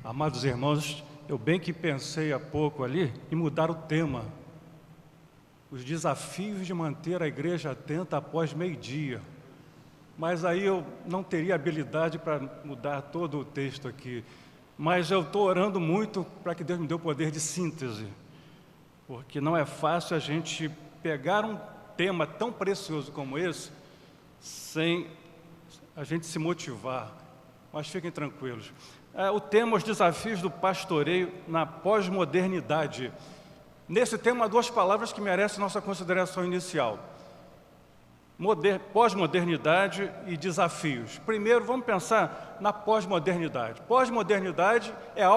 Amados irmãos, eu bem que pensei há pouco ali em mudar o tema. Os desafios de manter a igreja atenta após meio-dia. Mas aí eu não teria habilidade para mudar todo o texto aqui. Mas eu estou orando muito para que Deus me dê o poder de síntese. Porque não é fácil a gente pegar um tema tão precioso como esse sem a gente se motivar. Mas fiquem tranquilos. O tema, os desafios do pastoreio na pós-modernidade. Nesse tema, há duas palavras que merecem nossa consideração inicial. Pós-modernidade e desafios. Primeiro, vamos pensar na pós-modernidade. Pós-modernidade é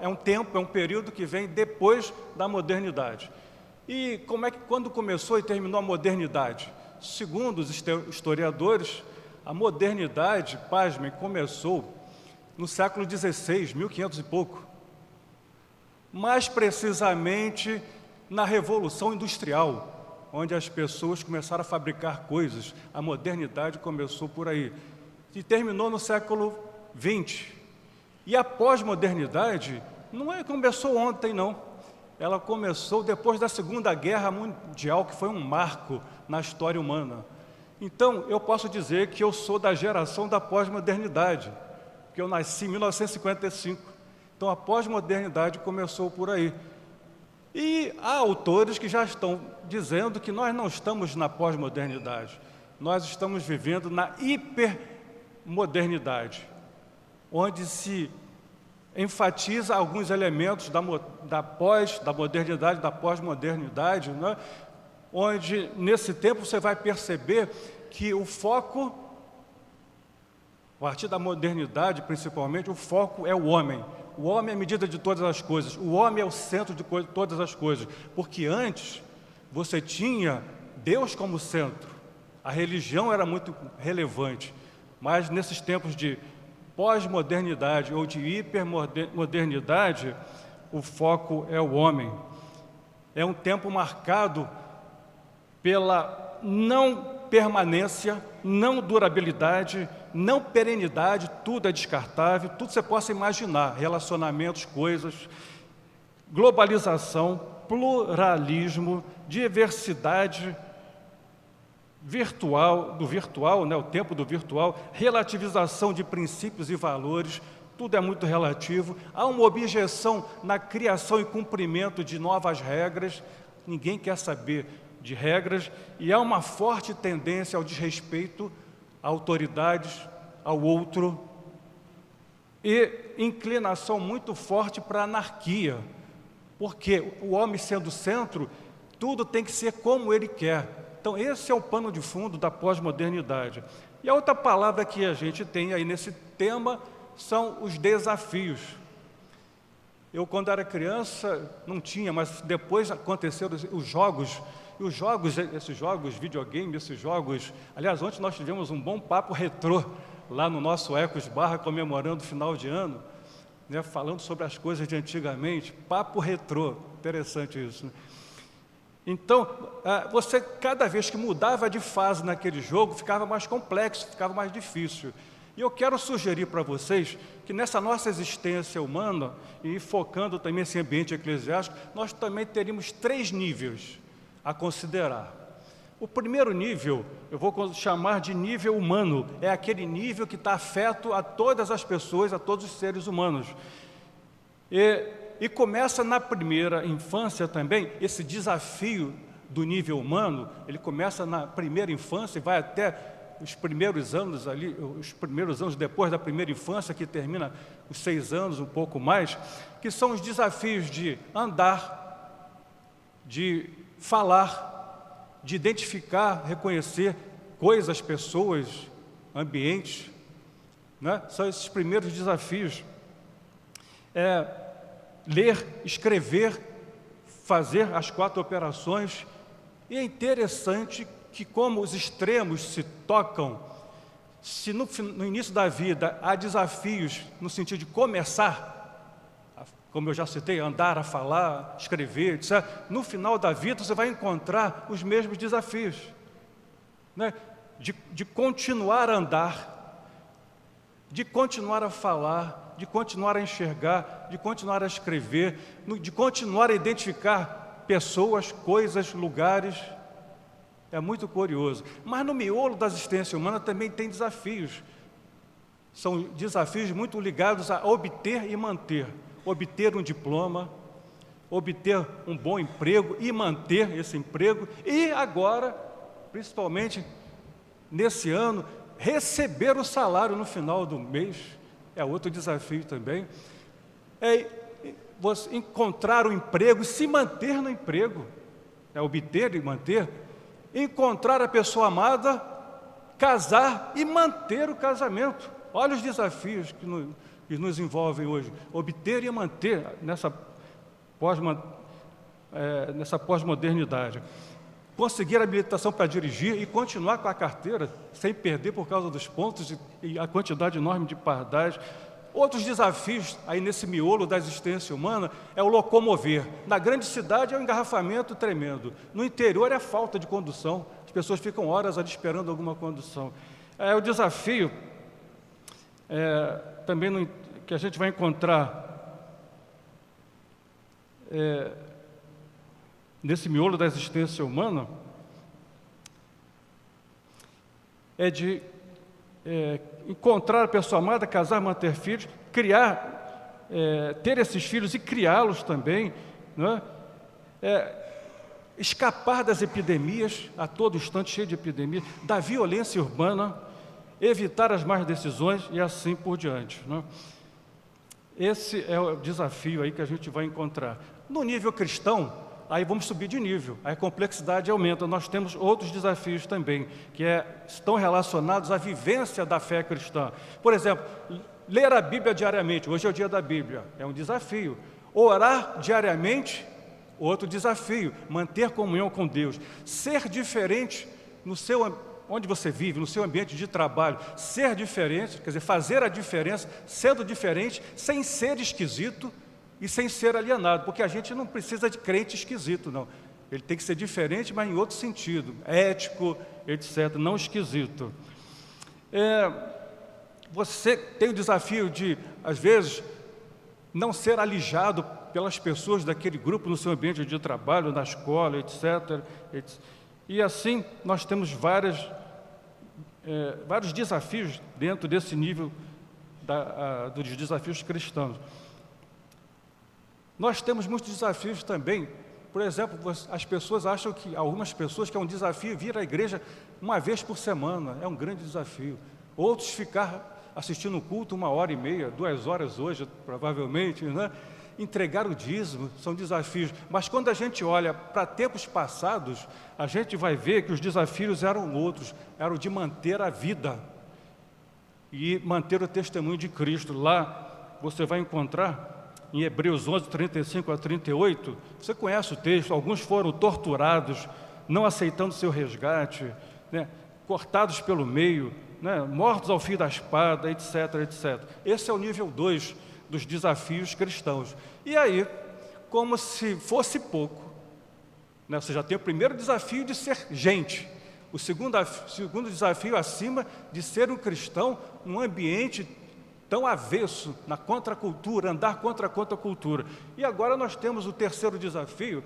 um tempo, é um período que vem depois da modernidade. E quando começou e terminou a modernidade? Segundo os historiadores, a modernidade, pasmem, começou no século XVI, 1500 e pouco. Mais precisamente na Revolução Industrial, onde as pessoas começaram a fabricar coisas. A modernidade começou por aí. E terminou no século XX. E a pós-modernidade não começou ontem, não. Ela começou depois da Segunda Guerra Mundial, que foi um marco na história humana. Então, eu posso dizer que eu sou da geração da pós-modernidade, porque eu nasci em 1955. Então, a pós-modernidade começou por aí. E há autores que já estão dizendo que nós não estamos na pós-modernidade, nós estamos vivendo na hipermodernidade, onde se enfatiza alguns elementos da modernidade, da pós-modernidade, né? Onde, nesse tempo, você vai perceber que o foco, a partir da modernidade, principalmente, o foco é o homem. O homem é a medida de todas as coisas. O homem é o centro de todas as coisas. Porque antes, você tinha Deus como centro. A religião era muito relevante. Mas, nesses tempos de pós-modernidade ou de hipermodernidade, o foco é o homem. É um tempo marcado pela não permanência, não durabilidade, não perenidade, tudo é descartável, tudo você possa imaginar, relacionamentos, coisas, globalização, pluralismo, diversidade virtual, né, o tempo do virtual, relativização de princípios e valores, tudo é muito relativo, há uma objeção na criação e cumprimento de novas regras, ninguém quer saber de regras, e há uma forte tendência ao desrespeito a autoridades, ao outro, e inclinação muito forte para a anarquia, porque o homem sendo centro, tudo tem que ser como ele quer. Então, esse é o pano de fundo da pós-modernidade. E a outra palavra que a gente tem aí nesse tema são os desafios. Eu, quando era criança, não tinha, mas depois aconteceram os jogos. E esses jogos, videogame, esses jogos... Aliás, ontem nós tivemos um bom papo retrô, lá no nosso Ecos Barra, comemorando o final de ano, né, falando sobre as coisas de antigamente. Papo retrô, interessante isso, né? Então, você, cada vez que mudava de fase naquele jogo, ficava mais complexo, ficava mais difícil. E eu quero sugerir para vocês que nessa nossa existência humana, e focando também esse ambiente eclesiástico, nós também teríamos 3 níveis a considerar. O primeiro nível, eu vou chamar de nível humano, é aquele nível que está afeto a todas as pessoas, a todos os seres humanos. E começa na primeira infância também, esse desafio do nível humano, ele começa na primeira infância e vai até os primeiros anos ali, os primeiros anos depois da primeira infância, que termina os 6 anos, um pouco mais, que são os desafios de andar, de falar, de identificar, reconhecer coisas, pessoas, ambientes, né? São esses primeiros desafios. Ler, escrever, fazer as 4 operações. E é interessante que, como os extremos se tocam, se no início da vida há desafios no sentido de começar, como eu já citei, andar, a falar, escrever, etc., no final da vida você vai encontrar os mesmos desafios, né? De continuar a andar, de continuar a falar, de continuar a enxergar, de continuar a escrever, de continuar a identificar pessoas, coisas, lugares. É muito curioso. Mas no miolo da existência humana também tem desafios. São desafios muito ligados a obter e manter. Obter um diploma, obter um bom emprego e manter esse emprego. E agora, principalmente nesse ano, receber o salário no final do mês. É outro desafio também. É você encontrar o emprego e se manter no emprego. É obter e manter. Encontrar a pessoa amada, casar e manter o casamento. Olha os desafios que nos envolvem hoje. Obter e manter nessa pós-modernidade. Conseguir a habilitação para dirigir e continuar com a carteira, sem perder por causa dos pontos e a quantidade enorme de pardais. Outros desafios aí nesse miolo da existência humana é o locomover. Na grande cidade é um engarrafamento tremendo. No interior é a falta de condução. As pessoas ficam horas ali esperando alguma condução. É o desafio também que a gente vai encontrar nesse miolo da existência humana é de encontrar a pessoa amada, casar, manter filhos, criar, ter esses filhos e criá-los também, não é? Escapar das epidemias, a todo instante cheio de epidemias, da violência urbana, evitar as más decisões e assim por diante, não é? Esse é o desafio aí que a gente vai encontrar. No nível cristão, aí vamos subir de nível, aí a complexidade aumenta. Nós temos outros desafios também, que estão relacionados à vivência da fé cristã. Por exemplo, ler a Bíblia diariamente, hoje é o dia da Bíblia, é um desafio. Orar diariamente, outro desafio. Manter comunhão com Deus. Ser diferente onde você vive, no seu ambiente de trabalho. Ser diferente, quer dizer, fazer a diferença, sendo diferente, sem ser esquisito, e sem ser alienado, porque a gente não precisa de crente esquisito, não. Ele tem que ser diferente, mas em outro sentido, ético, etc., não esquisito. Você tem o desafio de, às vezes, não ser alijado pelas pessoas daquele grupo no seu ambiente de trabalho, na escola, etc. E assim, nós temos vários desafios dentro desse nível dos desafios cristãos. Nós temos muitos desafios também. Por exemplo, as pessoas acham algumas pessoas que é um desafio vir à igreja uma vez por semana, é um grande desafio. Outros ficar assistindo o culto 1h30, 2 horas hoje, provavelmente, né? Entregar o dízimo, são desafios. Mas quando a gente olha para tempos passados, a gente vai ver que os desafios eram outros, eram de manter a vida e manter o testemunho de Cristo. Lá você vai encontrar em Hebreus 11, 35 a 38, você conhece o texto, alguns foram torturados, não aceitando seu resgate, né, cortados pelo meio, né, mortos ao fio da espada, etc, etc. Esse é o nível 2 dos desafios cristãos. E aí, como se fosse pouco, né, você já tem o primeiro desafio de ser gente, o segundo desafio acima de ser um cristão num ambiente tão avesso, na contracultura, andar contra a contracultura. E agora nós temos o terceiro desafio,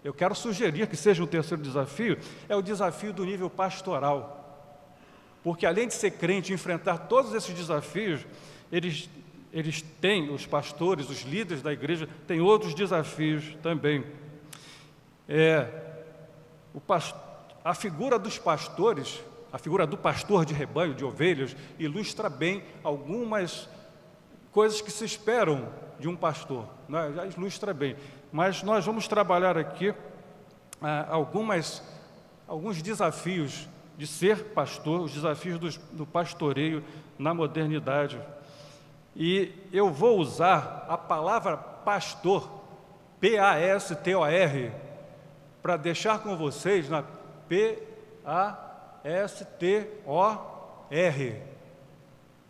eu quero sugerir que seja o terceiro desafio, é o desafio do nível pastoral. Porque além de ser crente e enfrentar todos esses desafios, eles têm, os pastores, os líderes da igreja, têm outros desafios também. A figura dos pastores, a figura do pastor de rebanho, de ovelhas, ilustra bem algumas coisas que se esperam de um pastor, né? Já ilustra bem. Mas nós vamos trabalhar aqui alguns desafios de ser pastor, os desafios do pastoreio na modernidade. E eu vou usar a palavra pastor, P-A-S-T-O-R, para deixar com vocês na P-A-S-T-O-R.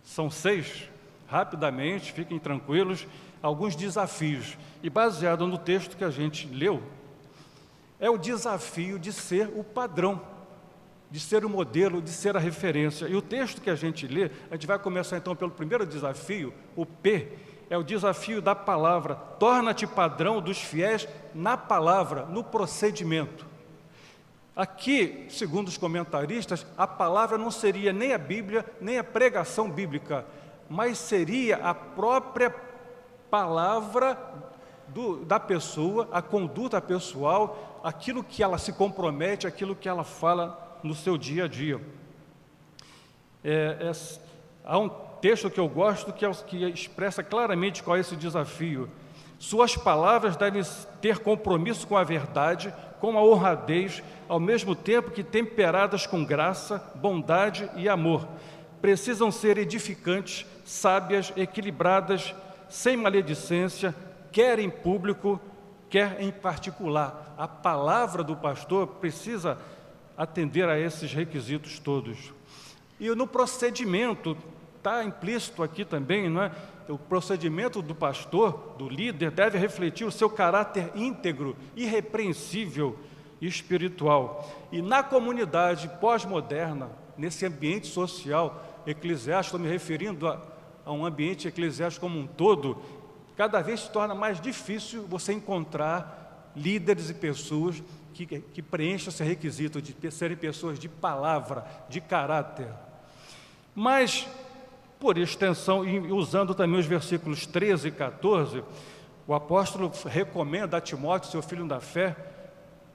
São 6, rapidamente, fiquem tranquilos, alguns desafios. E baseado no texto que a gente leu, é o desafio de ser o padrão. de ser o modelo, de ser a referência. E o texto que a gente lê, a gente vai começar então pelo primeiro desafio, o P, é o desafio da palavra. Torna-te padrão dos fiéis na palavra, no procedimento. Aqui, segundo os comentaristas, a palavra não seria nem a Bíblia, nem a pregação bíblica, mas seria a própria palavra da pessoa, a conduta pessoal, aquilo que ela se compromete, aquilo que ela fala no seu dia a dia. Há um texto que eu gosto que expressa claramente qual é esse desafio. Suas palavras devem ter compromisso com a verdade, com a honradez, ao mesmo tempo que temperadas com graça, bondade e amor. Precisam ser edificantes, sábias, equilibradas, sem maledicência, quer em público, quer em particular. A palavra do pastor precisa atender a esses requisitos todos. E no procedimento, está implícito aqui também, não é? O procedimento do pastor, do líder, deve refletir o seu caráter íntegro, irrepreensível e espiritual. E na comunidade pós-moderna, nesse ambiente social eclesiástico, estou me referindo a um ambiente eclesiástico como um todo, cada vez se torna mais difícil você encontrar líderes e pessoas que preencham esse requisito de serem pessoas de palavra, de caráter. Mas, por extensão, e usando também os versículos 13 e 14, o apóstolo recomenda a Timóteo, seu filho da fé,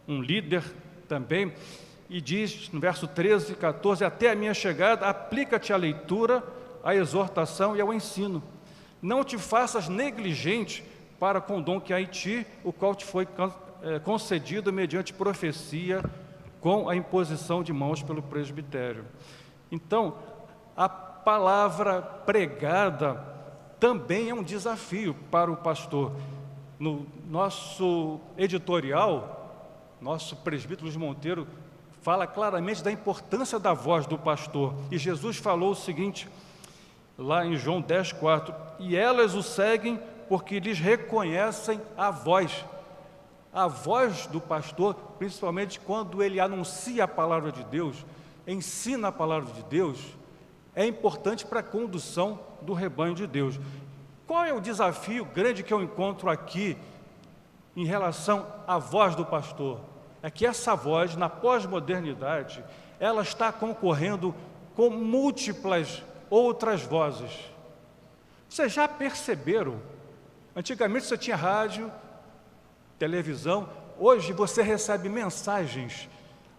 um líder também, e diz no verso 13 e 14, até a minha chegada, aplica-te à leitura, à exortação e ao ensino. Não te faças negligente para com o dom que há em ti, o qual te foi concedido mediante profecia, com a imposição de mãos pelo presbitério. Então, a palavra pregada também é um desafio para o pastor. No nosso editorial, nosso presbítero Luiz Monteiro fala claramente da importância da voz do pastor. E Jesus falou o seguinte, lá em João 10:4, e elas o seguem porque lhes reconhecem a voz. A voz do pastor, principalmente quando ele anuncia a palavra de Deus, ensina a palavra de Deus, é importante para a condução do rebanho de Deus. Qual é o desafio grande que eu encontro aqui em relação à voz do pastor? É que essa voz, na pós-modernidade, ela está concorrendo com múltiplas outras vozes. Vocês já perceberam? Antigamente você tinha rádio, televisão, hoje você recebe mensagens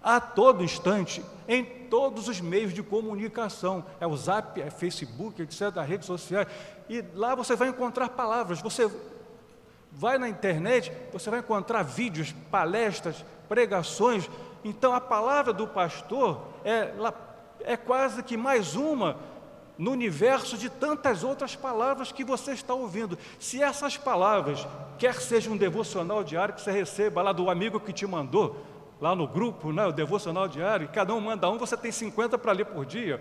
a todo instante, em todos os meios de comunicação, é o Zap, é Facebook, etc., as redes sociais, e lá você vai encontrar palavras, você vai na internet, você vai encontrar vídeos, palestras, pregações. Então a palavra do pastor é quase que mais uma no universo de tantas outras palavras que você está ouvindo. Se essas palavras, quer seja um devocional diário que você receba lá do amigo que te mandou, lá no grupo, né, o devocional diário, cada um manda um, você tem 50 para ler por dia,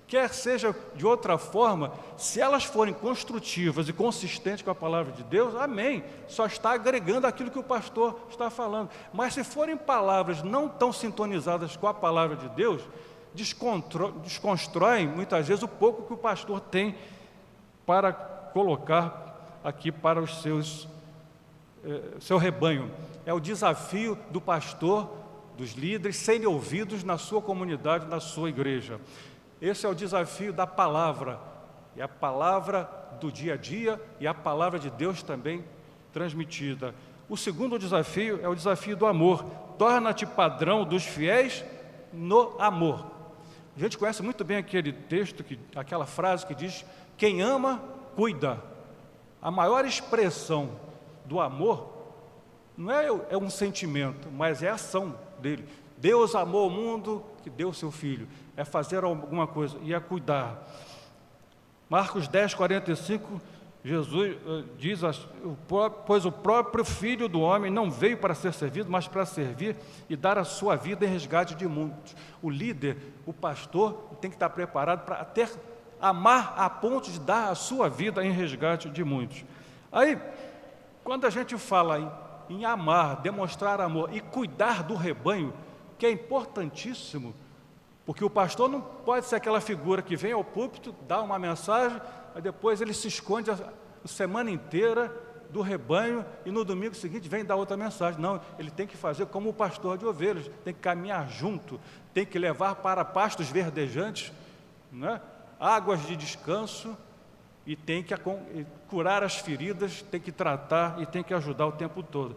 quer seja de outra forma, se elas forem construtivas e consistentes com a palavra de Deus, amém, só está agregando aquilo que o pastor está falando. Mas se forem palavras não tão sintonizadas com a palavra de Deus, desconstroem muitas vezes o pouco que o pastor tem para colocar aqui para os seu rebanho. É o desafio do pastor, dos líderes, serem ouvidos na sua comunidade, na sua igreja. Esse é o desafio da palavra, e a palavra do dia a dia e a palavra de Deus também transmitida. O segundo desafio é o desafio do amor. Torna-te padrão dos fiéis no amor. A gente conhece muito bem aquele texto, aquela frase que diz, quem ama, cuida. A maior expressão do amor não é um sentimento, mas é a ação dele. Deus amou o mundo, que deu o seu Filho. É fazer alguma coisa e é cuidar. Marcos 10:45, Jesus diz, pois o próprio Filho do Homem não veio para ser servido, mas para servir e dar a sua vida em resgate de muitos. O líder, o pastor, tem que estar preparado para até amar a ponto de dar a sua vida em resgate de muitos. Aí, quando a gente fala em amar, demonstrar amor e cuidar do rebanho, que é importantíssimo, Porque o pastor não pode ser aquela figura que vem ao púlpito, dá uma mensagem, aí depois ele se esconde a semana inteira do rebanho e no domingo seguinte vem dar outra mensagem. Não, ele tem que fazer como o pastor de ovelhas, tem que caminhar junto, tem que levar para pastos verdejantes, né? Águas de descanso, e tem que curar as feridas, tem que tratar e tem que ajudar o tempo todo.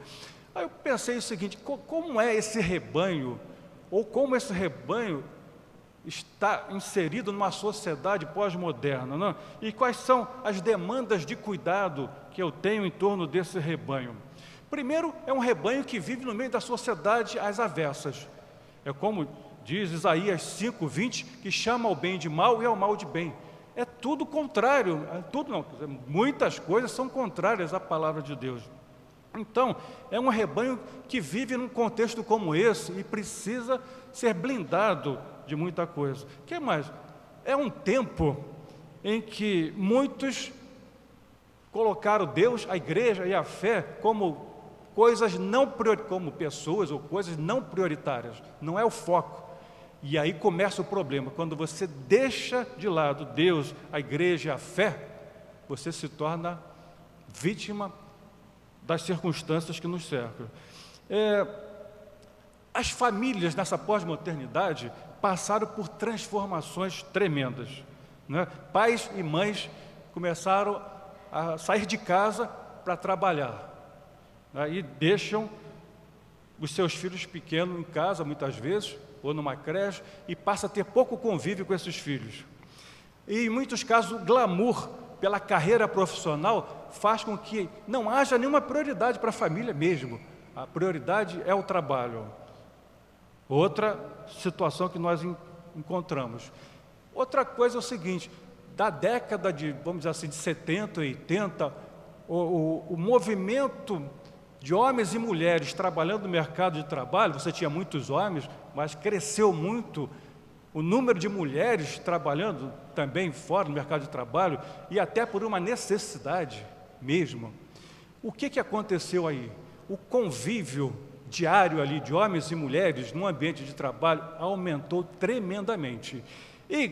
Aí eu pensei o seguinte, como é esse rebanho, ou como esse rebanho está inserido numa sociedade pós-moderna, não? E quais são as demandas de cuidado que eu tenho em torno desse rebanho? Primeiro, é um rebanho que vive no meio da sociedade às avessas. É como diz Isaías 5:20, que chama o bem de mal e ao mal de bem. É tudo contrário, muitas coisas são contrárias à palavra de Deus. Então, é um rebanho que vive num contexto como esse e precisa ser blindado de muita coisa. O que mais? É um tempo em que muitos colocaram Deus, a igreja e a fé como coisas como pessoas ou coisas não prioritárias. Não é o foco. E aí começa o problema. Quando você deixa de lado Deus, a igreja e a fé, você se torna vítima das circunstâncias que nos cercam. As famílias nessa pós-modernidade passaram por transformações tremendas, né? Pais e mães começaram a sair de casa para trabalhar, né? E deixam os seus filhos pequenos em casa, muitas vezes, ou numa creche, e passa a ter pouco convívio com esses filhos. E, em muitos casos, o glamour pela carreira profissional faz com que não haja nenhuma prioridade para a família mesmo. A prioridade é o trabalho. Outra situação que nós encontramos. Outra coisa é o seguinte, da década de, vamos dizer assim, de 70, 80, o movimento de homens e mulheres trabalhando no mercado de trabalho, você tinha muitos homens, mas cresceu muito o número de mulheres trabalhando também fora do mercado de trabalho, e até por uma necessidade mesmo. O que aconteceu aí? O convívio diário ali de homens e mulheres no ambiente de trabalho aumentou tremendamente. E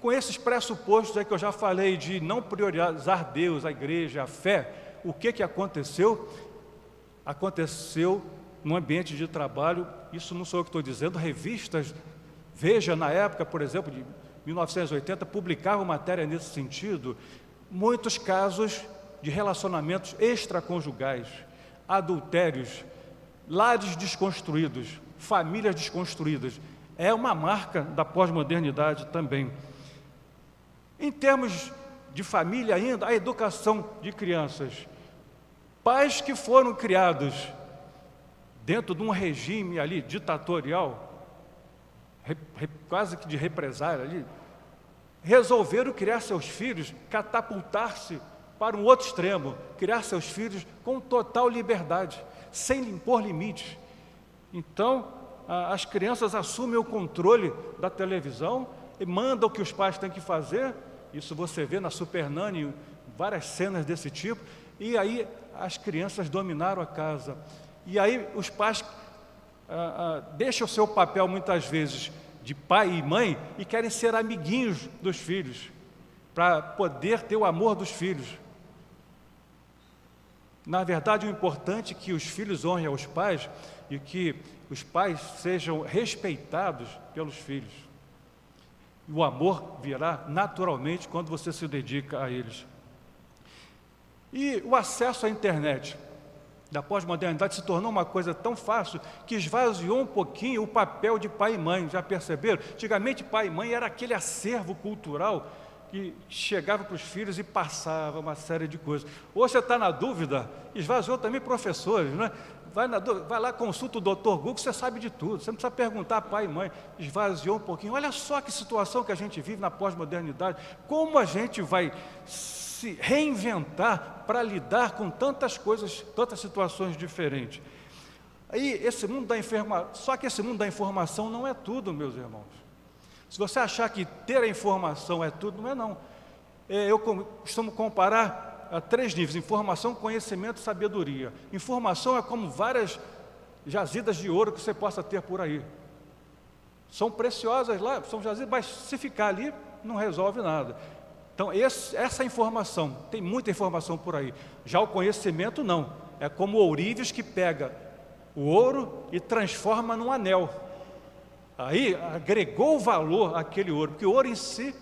com esses pressupostos aí que eu já falei de não priorizar Deus, a igreja, a fé, o que aconteceu? Aconteceu no ambiente de trabalho, isso não sou eu que estou dizendo, revistas, Veja, na época, por exemplo, de 1980, publicavam matéria nesse sentido, muitos casos de relacionamentos extraconjugais, adultérios, lares desconstruídos, famílias desconstruídas. É uma marca da pós-modernidade também. Em termos de família ainda, a educação de crianças. Pais que foram criados dentro de um regime ali ditatorial, quase que de represália ali, resolveram criar seus filhos, catapultar-se para um outro extremo, criar seus filhos com total liberdade, sem impor limites. Então, as crianças assumem o controle da televisão e mandam o que os pais têm que fazer. Isso você vê na Super Nanny, várias cenas desse tipo. E aí as crianças dominaram a casa. E aí os pais deixam o seu papel muitas vezes de pai e mãe e querem ser amiguinhos dos filhos, para poder ter o amor dos filhos. Na verdade, o importante é que os filhos honrem aos pais e que os pais sejam respeitados pelos filhos. E o amor virá naturalmente quando você se dedica a eles. E o acesso à internet da pós-modernidade se tornou uma coisa tão fácil que esvaziou um pouquinho o papel de pai e mãe. Já perceberam? Antigamente, pai e mãe era aquele acervo cultural que chegava para os filhos e passava uma série de coisas. Ou você está na dúvida, esvaziou também professores, né? Vai lá, consulta o doutor Google, você sabe de tudo, você não precisa perguntar a pai e mãe. Esvaziou um pouquinho. Olha só que situação que a gente vive na pós-modernidade, como a gente vai se reinventar para lidar com tantas coisas, tantas situações diferentes. Aí, esse mundo da informação, só que esse mundo da informação não é tudo, meus irmãos. Se você achar que ter a informação é tudo, não é não. Eu costumo comparar a 3 níveis: informação, conhecimento e sabedoria. Informação é como várias jazidas de ouro que você possa ter por aí. São preciosas lá, são jazidas, mas se ficar ali, não resolve nada. Então, essa informação, tem muita informação por aí. Já o conhecimento, não. É como o ourives que pega o ouro e transforma num anel. Aí, agregou valor àquele ouro, porque o ouro em si,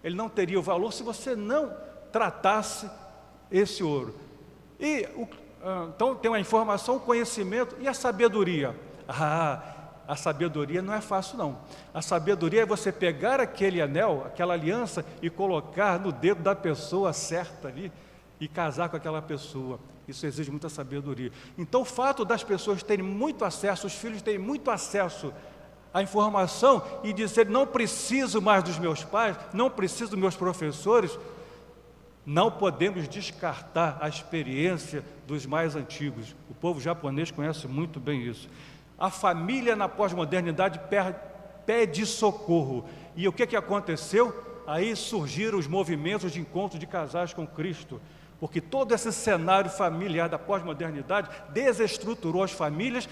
ele não teria o valor se você não tratasse esse ouro. Então, tem uma informação, o conhecimento e a sabedoria. A sabedoria não é fácil, não. A sabedoria é você pegar aquele anel, aquela aliança e colocar no dedo da pessoa certa ali e casar com aquela pessoa. Isso exige muita sabedoria. Então, o fato das pessoas terem muito acesso, os filhos terem muito acesso à informação e dizer, não preciso mais dos meus pais, não preciso dos meus professores, não podemos descartar a experiência dos mais antigos. O povo japonês conhece muito bem isso. A família na pós-modernidade pede socorro. E o que aconteceu? Aí surgiram os movimentos de encontro de casais com Cristo. Porque todo esse cenário familiar da pós-modernidade desestruturou as famílias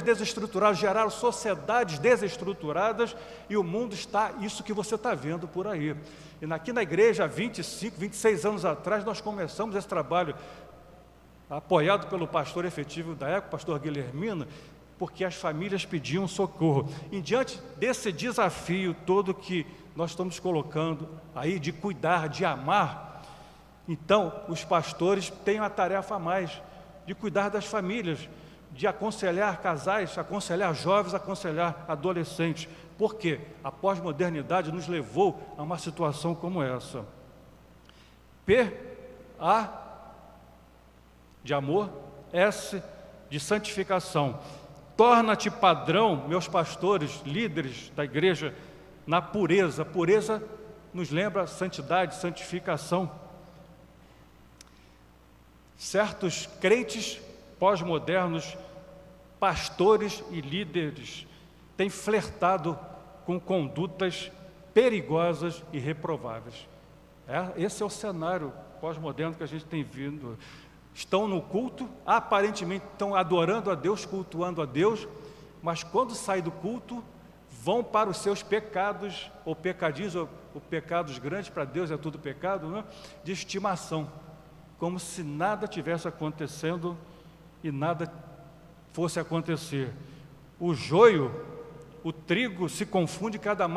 desestruturadas geraram sociedades desestruturadas e o mundo está isso que você está vendo por aí. E aqui na igreja, há 25, 26 anos atrás, nós começamos esse trabalho apoiado pelo pastor efetivo da época, pastor Guilhermino, porque as famílias pediam socorro. E diante desse desafio todo que nós estamos colocando aí de cuidar, de amar, então os pastores têm uma tarefa a mais, de cuidar das famílias, de aconselhar casais, aconselhar jovens, aconselhar adolescentes. Por quê? A pós-modernidade nos levou a uma situação como essa. A de amor, S de santificação. Torna-te padrão, meus pastores, líderes da igreja, na pureza. Pureza nos lembra santidade, santificação. Certos crentes pós-modernos, pastores e líderes, têm flertado com condutas perigosas e reprováveis. Esse é o cenário pós-moderno que a gente tem vindo. Estão no culto, aparentemente estão adorando a Deus, cultuando a Deus, mas quando saem do culto, vão para os seus pecados, ou pecadinhos, ou pecados grandes, para Deus é tudo pecado, né? De estimação, como se nada tivesse acontecendo e nada fosse acontecer. O joio, o trigo se confunde cada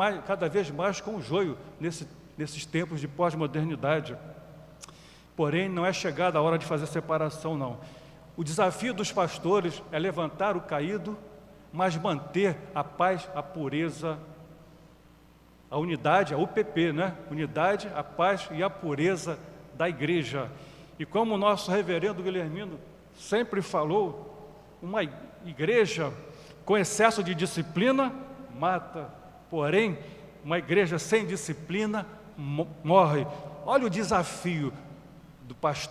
vez mais com o joio nesses tempos de pós-modernidade. Porém, não é chegada a hora de fazer separação, não. O desafio dos pastores é levantar o caído, mas manter a paz, a pureza, a unidade, a UPP, né? Unidade, a paz e a pureza da igreja. E como o nosso reverendo Guilhermino sempre falou, uma igreja com excesso de disciplina mata, porém, uma igreja sem disciplina morre. Olha o desafio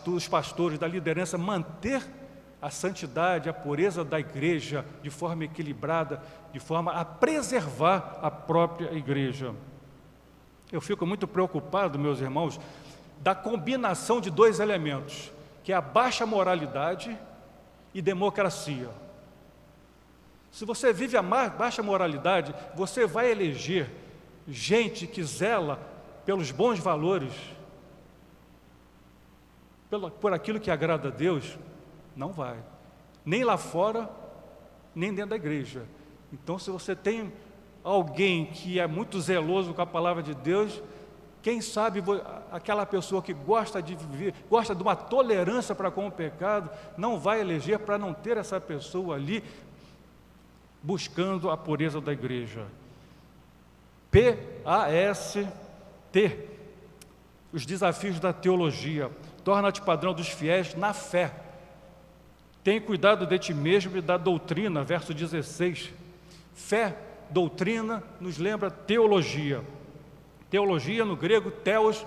dos pastores, da liderança, manter a santidade, a pureza da igreja de forma equilibrada, de forma a preservar a própria igreja. Eu fico muito preocupado, meus irmãos, da combinação de dois elementos, que é a baixa moralidade e democracia. Se você vive a baixa moralidade, você vai eleger gente que zela pelos bons valores, por aquilo que agrada a Deus. Não vai, nem lá fora, nem dentro da igreja. Então, se você tem alguém que é muito zeloso com a palavra de Deus, quem sabe aquela pessoa que gosta de viver, gosta de uma tolerância para com o pecado, não vai eleger para não ter essa pessoa ali buscando a pureza da igreja. PAST, os desafios da teologia. Torna-te padrão dos fiéis na fé. Tem cuidado de ti mesmo e da doutrina, verso 16. Fé, doutrina, nos lembra teologia. Teologia no grego, theos,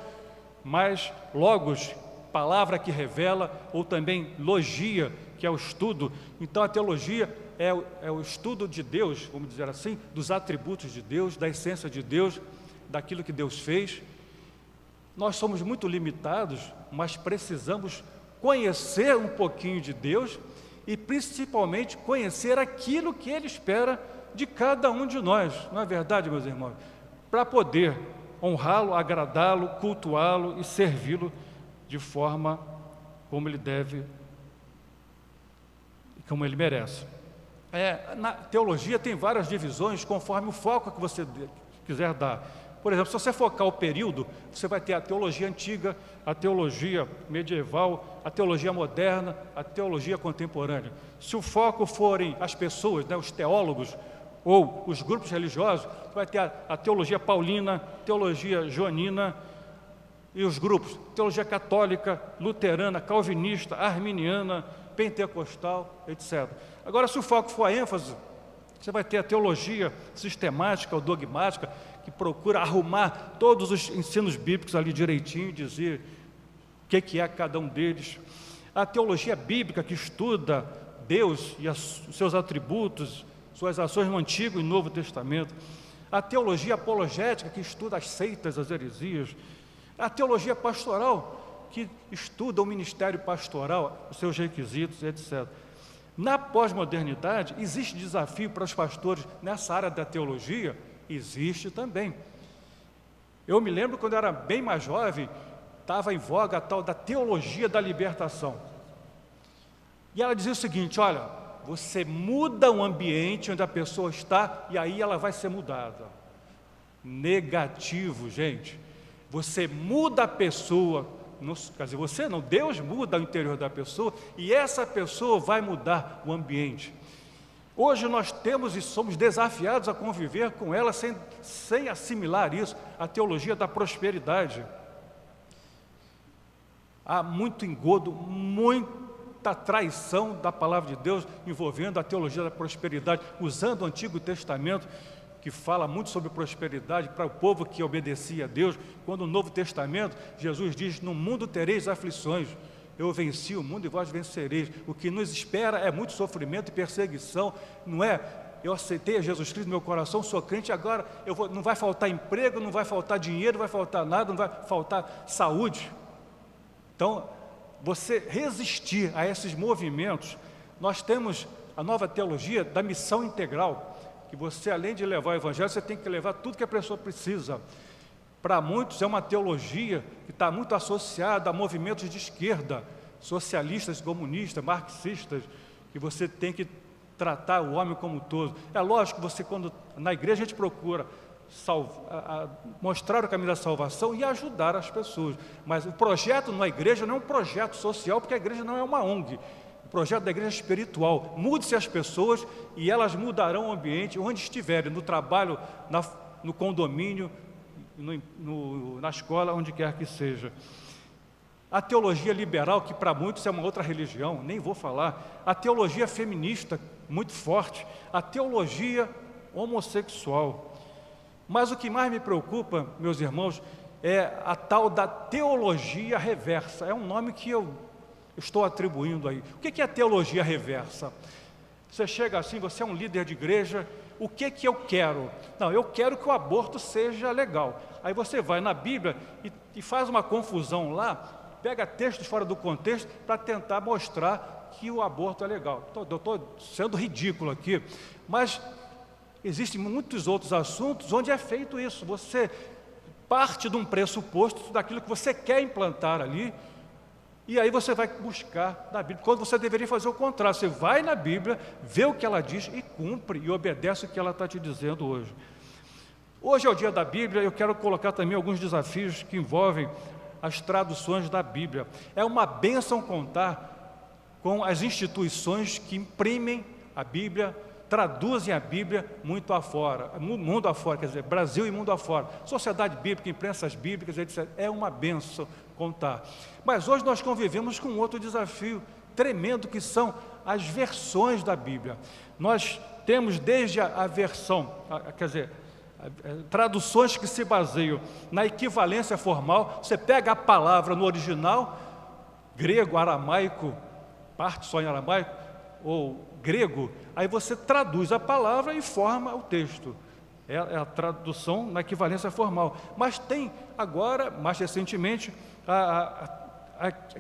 mais logos, palavra que revela, ou também logia, que é o estudo. Então a teologia é o estudo de Deus, vamos dizer assim, dos atributos de Deus, da essência de Deus, daquilo que Deus fez. Nós somos muito limitados, mas precisamos conhecer um pouquinho de Deus e principalmente conhecer aquilo que Ele espera de cada um de nós, não é verdade, meus irmãos? Para poder honrá-lo, agradá-lo, cultuá-lo e servi-lo de forma como ele deve, como ele merece. Na teologia tem várias divisões conforme o foco que você quiser dar. Por exemplo, se você focar o período, você vai ter a teologia antiga, a teologia medieval, a teologia moderna, a teologia contemporânea. Se o foco forem as pessoas, né, os teólogos ou os grupos religiosos, você vai ter a teologia paulina, teologia joanina e os grupos, teologia católica, luterana, calvinista, arminiana, pentecostal, etc. Agora, se o foco for a ênfase, você vai ter a teologia sistemática ou dogmática, que procura arrumar todos os ensinos bíblicos ali direitinho e dizer o que é cada um deles. A teologia bíblica, que estuda Deus e os seus atributos, suas ações no Antigo e Novo Testamento. A teologia apologética, que estuda as seitas, as heresias. A teologia pastoral, que estuda o ministério pastoral, os seus requisitos, etc. Na pós-modernidade, existe desafio para os pastores nessa área da teologia? Existe também. Eu me lembro quando eu era bem mais jovem, estava em voga a tal da teologia da libertação. E ela dizia o seguinte: olha, você muda o ambiente onde a pessoa está e aí ela vai ser mudada. Negativo, gente. Você muda a pessoa, quer dizer, você não, Deus muda o interior da pessoa e essa pessoa vai mudar o ambiente. Hoje nós temos e somos desafiados a conviver com ela sem assimilar isso, a teologia da prosperidade. Há muito engodo, muita traição da palavra de Deus envolvendo a teologia da prosperidade, usando o Antigo Testamento, que fala muito sobre prosperidade para o povo que obedecia a Deus, quando no Novo Testamento Jesus diz: no mundo tereis aflições, eu venci o mundo e vós vencereis. O que nos espera é muito sofrimento e perseguição, não é? Eu aceitei a Jesus Cristo no meu coração, sou crente, agora não vai faltar emprego, não vai faltar dinheiro, não vai faltar nada, não vai faltar saúde. Então, você resistir a esses movimentos, nós temos a nova teologia da missão integral, que você, além de levar o evangelho, você tem que levar tudo que a pessoa precisa. Para muitos é uma teologia que está muito associada a movimentos de esquerda, socialistas, comunistas, marxistas, que você tem que tratar o homem como um todo. É lógico que você, quando na igreja a gente procura mostrar o caminho da salvação e ajudar as pessoas, mas o projeto na igreja não é um projeto social, porque a igreja não é uma ONG. O projeto da igreja é espiritual. Mude-se as pessoas e elas mudarão o ambiente onde estiverem, no trabalho, no condomínio, na escola, onde quer que seja. A teologia liberal, que para muitos é uma outra religião, nem vou falar. A teologia feminista, muito forte. A teologia homossexual. Mas o que mais me preocupa, meus irmãos, é a tal da teologia reversa. É um nome que eu estou atribuindo aí. O que é a teologia reversa? Você chega assim, você é um líder de igreja, o que eu quero? Não, eu quero que o aborto seja legal. Aí você vai na Bíblia e faz uma confusão lá, pega textos fora do contexto para tentar mostrar que o aborto é legal. Eu estou sendo ridículo aqui, mas existem muitos outros assuntos onde é feito isso. Você parte de um pressuposto daquilo que você quer implantar ali, e aí você vai buscar na Bíblia, quando você deveria fazer o contrário. Você vai na Bíblia, vê o que ela diz e cumpre e obedece o que ela está te dizendo hoje. Hoje é o dia da Bíblia, eu quero colocar também alguns desafios que envolvem as traduções da Bíblia. É uma bênção contar com as instituições que imprimem a Bíblia, traduzem a Bíblia mundo afora, quer dizer, Brasil e mundo afora. Sociedade Bíblica, imprensas bíblicas, etc. É uma bênção contar. Mas hoje nós convivemos com outro desafio tremendo, que são as versões da Bíblia. Nós temos desde a versão, traduções que se baseiam na equivalência formal. Você pega a palavra no original, grego, aramaico, parte só em aramaico, ou grego, aí você traduz a palavra e forma o texto. É a tradução na equivalência formal. Mas tem agora, mais recentemente,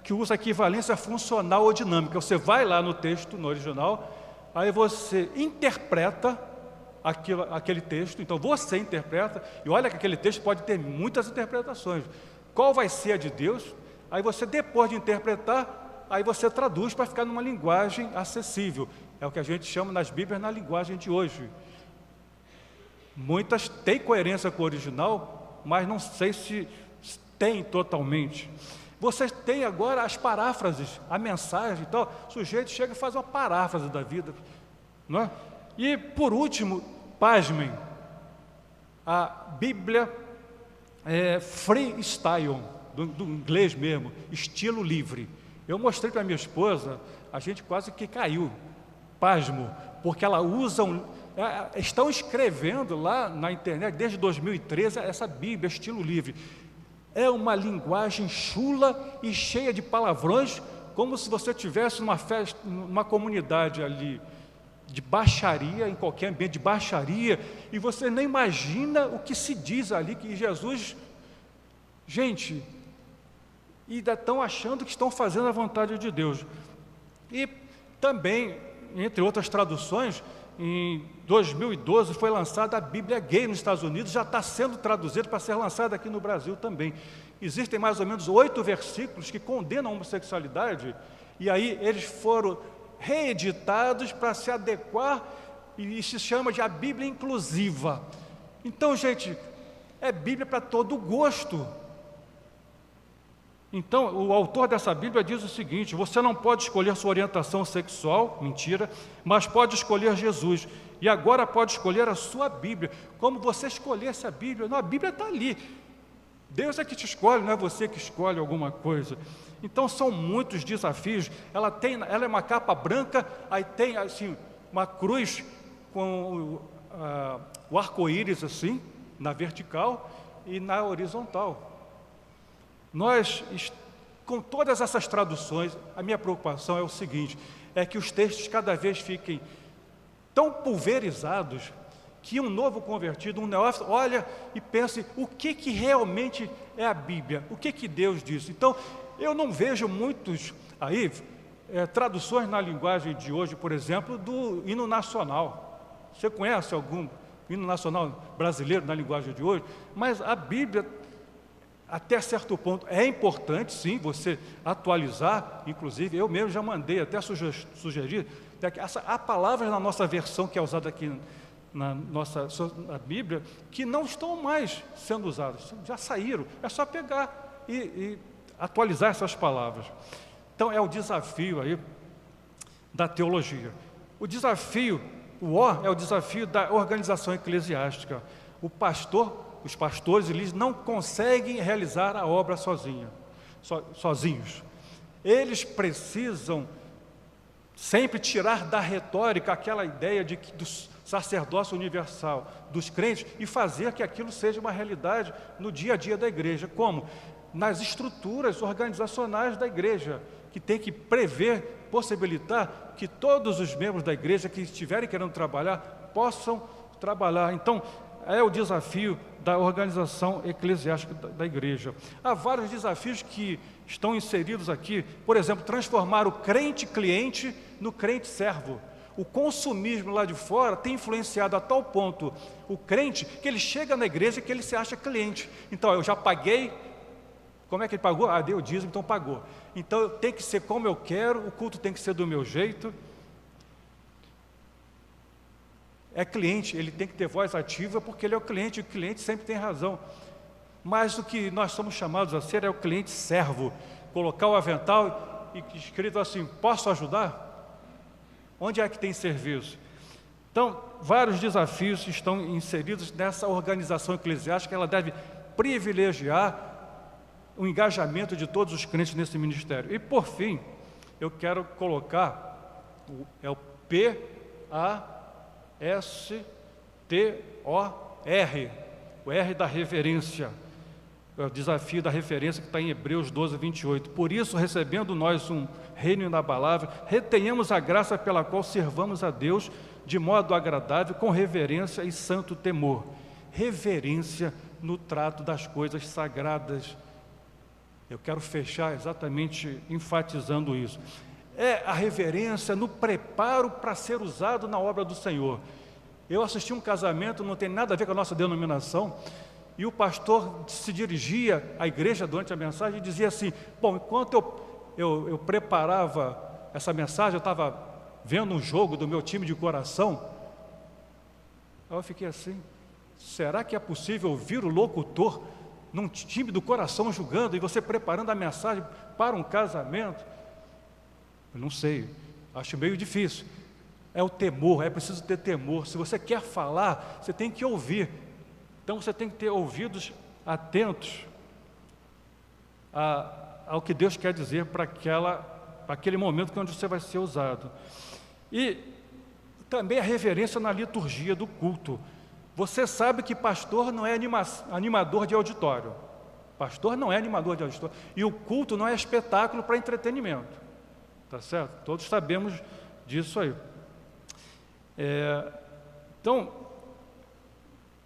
que usa a equivalência funcional ou dinâmica. Você vai lá no texto, no original, aí você interpreta aquele texto, então você interpreta, e olha que aquele texto pode ter muitas interpretações. Qual vai ser a de Deus? Aí você, depois de interpretar, aí você traduz para ficar numa linguagem acessível. É o que a gente chama nas Bíblias na linguagem de hoje. Muitas têm coerência com o original, mas não sei se tem totalmente. Vocês têm agora as paráfrases, a mensagem e tal. O sujeito chega e faz uma paráfrase da vida, não é? E, por último, pasmem, a Bíblia é freestyle, do inglês mesmo, estilo livre. Eu mostrei para minha esposa, a gente quase que caiu, pasmo, porque ela usa, estão escrevendo lá na internet, desde 2013, essa Bíblia, estilo livre. É uma linguagem chula e cheia de palavrões, como se você estivesse numa festa, numa comunidade ali, de baixaria, em qualquer ambiente de baixaria, e você nem imagina o que se diz ali, que Jesus, gente, ainda estão achando que estão fazendo a vontade de Deus. E também, entre outras traduções, em 2012 foi lançada a Bíblia Gay nos Estados Unidos, já está sendo traduzida para ser lançada aqui no Brasil também. Existem mais ou menos 8 versículos que condenam a homossexualidade, e aí eles foram reeditados para se adequar, e se chama de a Bíblia inclusiva. Então, gente, é Bíblia para todo gosto. Então, o autor dessa Bíblia diz o seguinte: você não pode escolher sua orientação sexual, mentira, mas pode escolher Jesus, e agora pode escolher a sua Bíblia, como você escolhesse a Bíblia. Não, a Bíblia está ali, Deus é que te escolhe, não é você que escolhe alguma coisa. Então são muitos desafios. Ela é uma capa branca, aí tem assim uma cruz com o arco-íris assim, na vertical e na horizontal. Nós, com todas essas traduções, a minha preocupação é o seguinte, é que os textos cada vez fiquem tão pulverizados, que um novo convertido, um neófito, olha e pensa, o que realmente é a Bíblia? O que Deus diz? Então, eu não vejo muitos aí, traduções na linguagem de hoje, por exemplo, do hino nacional. Você conhece algum hino nacional brasileiro na linguagem de hoje? Mas a Bíblia, até certo ponto, é importante, sim, você atualizar. Inclusive, eu mesmo já mandei, até sugerir, há palavras na nossa versão, que é usada aqui na Bíblia, que não estão mais sendo usadas, já saíram. É só pegar e atualizar essas palavras. Então, é o desafio aí da teologia. O desafio, é o desafio da organização eclesiástica. Os pastores, eles não conseguem realizar a obra sozinhos. Eles precisam sempre tirar da retórica aquela ideia do sacerdócio universal dos crentes e fazer que aquilo seja uma realidade no dia a dia da igreja. Como? Nas estruturas organizacionais da igreja, que tem que prever, possibilitar que todos os membros da igreja que estiverem querendo trabalhar, possam trabalhar. Então, é o desafio da organização eclesiástica da igreja. Há vários desafios que estão inseridos aqui, por exemplo, transformar o crente cliente no crente servo. O consumismo lá de fora tem influenciado a tal ponto o crente, que ele chega na igreja que ele se acha cliente. Então, eu já paguei. Como é que ele pagou? Deu o dízimo, então pagou. Então, tem que ser como eu quero, o culto tem que ser do meu jeito. É cliente, ele tem que ter voz ativa, porque ele é o cliente sempre tem razão. Mas o que nós somos chamados a ser é o cliente servo. Colocar o avental e escrito assim, posso ajudar? Onde é que tem serviço? Então, vários desafios estão inseridos nessa organização eclesiástica, ela deve privilegiar o engajamento de todos os crentes nesse ministério. E, por fim, eu quero colocar o PASTOR, o R da reverência, é o desafio da referência que está em Hebreus 12, 28. Por isso, recebendo nós um reino inabalável, retenhamos a graça pela qual servamos a Deus de modo agradável, com reverência e santo temor. Reverência no trato das coisas sagradas. Eu quero fechar exatamente enfatizando isso. É a reverência no preparo para ser usado na obra do Senhor. Eu assisti um casamento, não tem nada a ver com a nossa denominação, e o pastor se dirigia à igreja durante a mensagem e dizia assim: bom, enquanto eu preparava essa mensagem, eu estava vendo um jogo do meu time de coração. Aí eu fiquei assim: será que é possível ouvir o locutor num time do coração julgando e você preparando a mensagem para um casamento? Eu não sei, acho meio difícil. É o temor, é preciso ter temor. Se você quer falar, você tem que ouvir. Então você tem que ter ouvidos atentos ao que Deus quer dizer para aquele momento onde você vai ser usado. E também a reverência na liturgia do culto. Você sabe que pastor não é animador de auditório. Pastor não é animador de auditório. E o culto não é espetáculo para entretenimento. Tá certo? Todos sabemos disso aí. Então,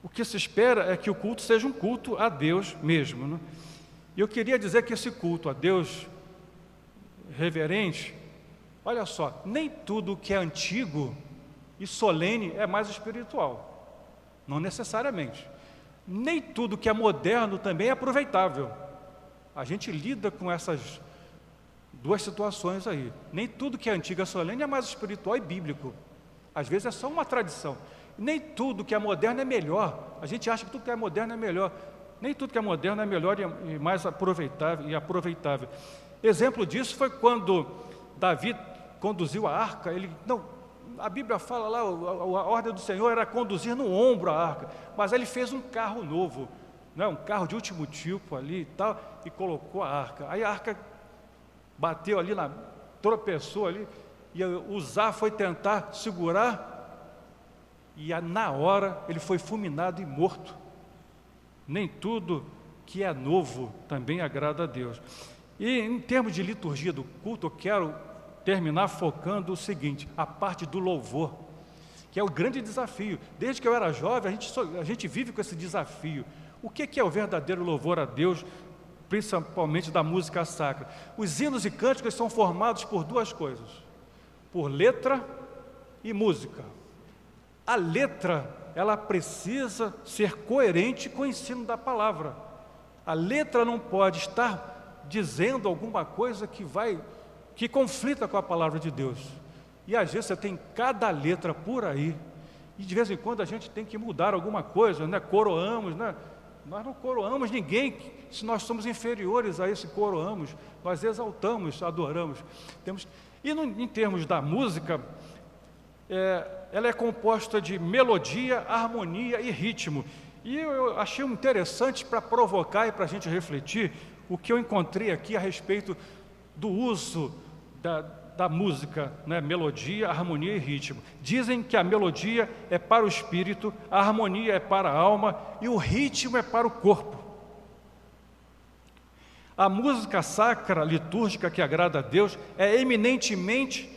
o que se espera é que o culto seja um culto a Deus mesmo, né? E eu queria dizer que esse culto a Deus reverente, olha só, nem tudo que é antigo e solene é mais espiritual, não necessariamente. Nem tudo que é moderno também é aproveitável. A gente lida com essas duas situações aí. Nem tudo que é antigo e solene é mais espiritual e bíblico. Às vezes é só uma tradição. Nem tudo que é moderno é melhor. A gente acha que tudo que é moderno é melhor. Nem tudo que é moderno é melhor e mais aproveitável. Exemplo disso foi quando Davi conduziu a arca. A Bíblia fala lá, a ordem do Senhor era conduzir no ombro a arca, mas ele fez um carro novo, né, um carro de último tipo ali e tal, e colocou a arca. Aí a arca bateu ali, tropeçou ali, e Uzá foi tentar segurar, e na hora ele foi fulminado e morto. Nem tudo que é novo também agrada a Deus. E em termos de liturgia do culto, eu quero terminar focando o seguinte: a parte do louvor, que é o grande desafio. Desde que eu era jovem, a gente vive com esse desafio. O que é o verdadeiro louvor a Deus, principalmente da música sacra? Os hinos e cânticos são formados por duas coisas: por letra e música. A letra, ela precisa ser coerente com o ensino da palavra. A letra não pode estar dizendo alguma coisa que conflita com a palavra de Deus. E às vezes você tem cada letra por aí, e de vez em quando a gente tem que mudar alguma coisa, né? Coroamos, né? Nós não coroamos ninguém, se nós somos inferiores a esse coroamos, nós exaltamos, adoramos. Em termos da música, ela é composta de melodia, harmonia e ritmo. E eu achei interessante para provocar e para a gente refletir o que eu encontrei aqui a respeito do uso da música, né? Melodia, harmonia e ritmo. Dizem que a melodia é para o espírito, a harmonia é para a alma e o ritmo é para o corpo. A música sacra, litúrgica, que agrada a Deus, é eminentemente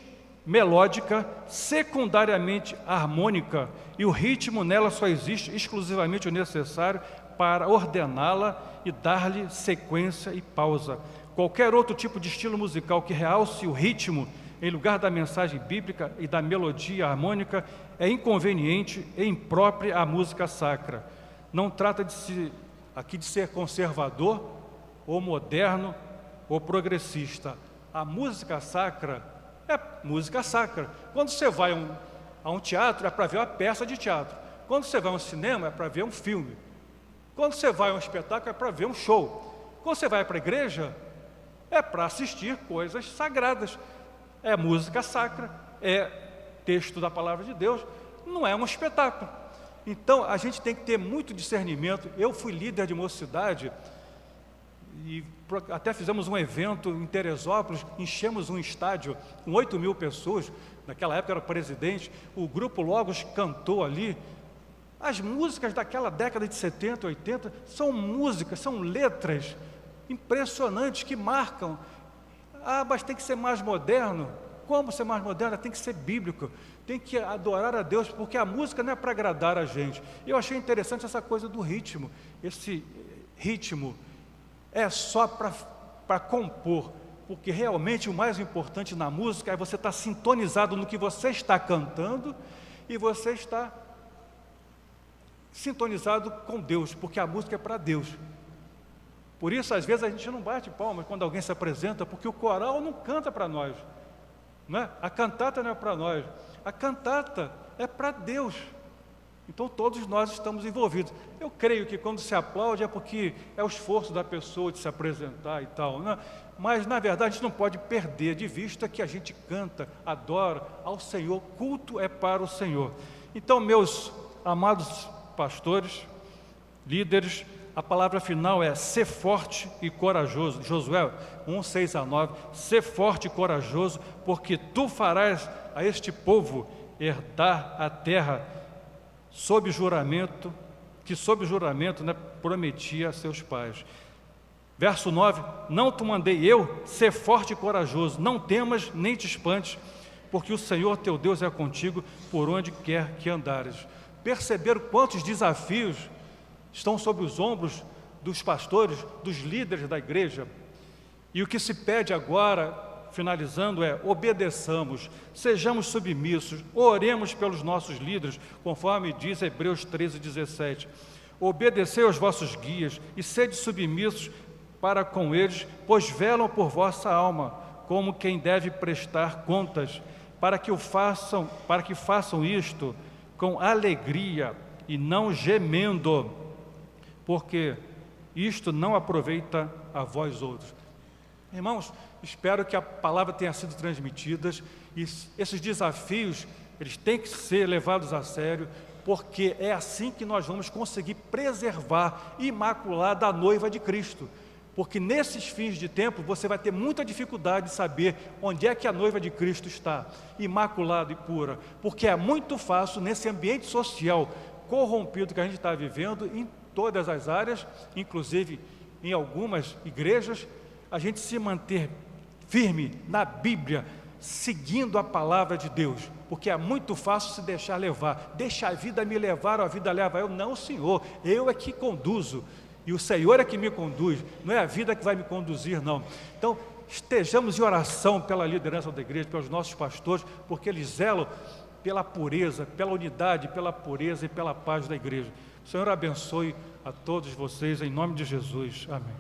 melódica, secundariamente harmônica, e o ritmo nela só existe exclusivamente o necessário para ordená-la e dar-lhe sequência e pausa. Qualquer outro tipo de estilo musical que realce o ritmo em lugar da mensagem bíblica e da melodia harmônica é inconveniente e imprópria à música sacra. Não trata aqui de ser conservador, ou moderno, ou progressista. A música sacra é música sacra. Quando você vai a um teatro, é para ver uma peça de teatro. Quando você vai a um cinema, é para ver um filme. Quando você vai a um espetáculo, é para ver um show. Quando você vai para a igreja, é para assistir coisas sagradas. É música sacra, é texto da palavra de Deus, não é um espetáculo. Então, a gente tem que ter muito discernimento. Eu fui líder de mocidade e até fizemos um evento em Teresópolis, enchemos um estádio com 8.000 pessoas, naquela época era o presidente, o grupo Logos cantou ali. As músicas daquela década de 70, 80, são músicas, são letras impressionantes que marcam. Mas tem que ser mais moderno. Como ser mais moderno? Tem que ser bíblico, tem que adorar a Deus, porque a música não é para agradar a gente. Eu achei interessante essa coisa do ritmo. Esse ritmo é só para compor, porque realmente o mais importante na música é você estar sintonizado no que você está cantando e você está sintonizado com Deus, porque a música é para Deus. Por isso, às vezes, a gente não bate palmas quando alguém se apresenta, porque o coral não canta para nós, né? A cantata não é para nós, a cantata é para Deus. Então todos nós estamos envolvidos. Eu creio que quando se aplaude é porque é o esforço da pessoa de se apresentar e tal, né? Mas na verdade a gente não pode perder de vista que a gente canta, adora ao Senhor, culto é para o Senhor. Então, meus amados pastores, líderes, a palavra final é ser forte e corajoso. Josué 1, 6 a 9, ser forte e corajoso, porque tu farás a este povo herdar a terra sob juramento, né, prometia a seus pais. Verso 9, não te mandei eu, ser forte e corajoso, não temas nem te espantes, porque o Senhor teu Deus é contigo por onde quer que andares. Perceberam quantos desafios estão sobre os ombros dos pastores, dos líderes da igreja? E o que se pede agora, finalizando, é: obedeçamos, sejamos submissos, oremos pelos nossos líderes, conforme diz Hebreus 13, 17. Obedecei aos vossos guias e sede submissos para com eles, pois velam por vossa alma, como quem deve prestar contas, para que façam isto com alegria e não gemendo, porque isto não aproveita a vós outros. Irmãos, espero que a palavra tenha sido transmitida, e esses desafios, eles têm que ser levados a sério, porque é assim que nós vamos conseguir preservar, imacular a noiva de Cristo. Porque nesses fins de tempo, você vai ter muita dificuldade de saber onde é que a noiva de Cristo está, imaculada e pura. Porque é muito fácil, nesse ambiente social corrompido que a gente está vivendo, em todas as áreas, inclusive em algumas igrejas, a gente se manter firme na Bíblia, seguindo a palavra de Deus, porque é muito fácil se deixar levar. Deixa a vida me levar, ou a vida leva eu. Não, Senhor, eu é que conduzo, e o Senhor é que me conduz, não é a vida que vai me conduzir, não. Então, estejamos em oração pela liderança da igreja, pelos nossos pastores, porque eles zelam pela pureza, pela unidade, pela pureza e pela paz da igreja. O Senhor abençoe a todos vocês, em nome de Jesus. Amém.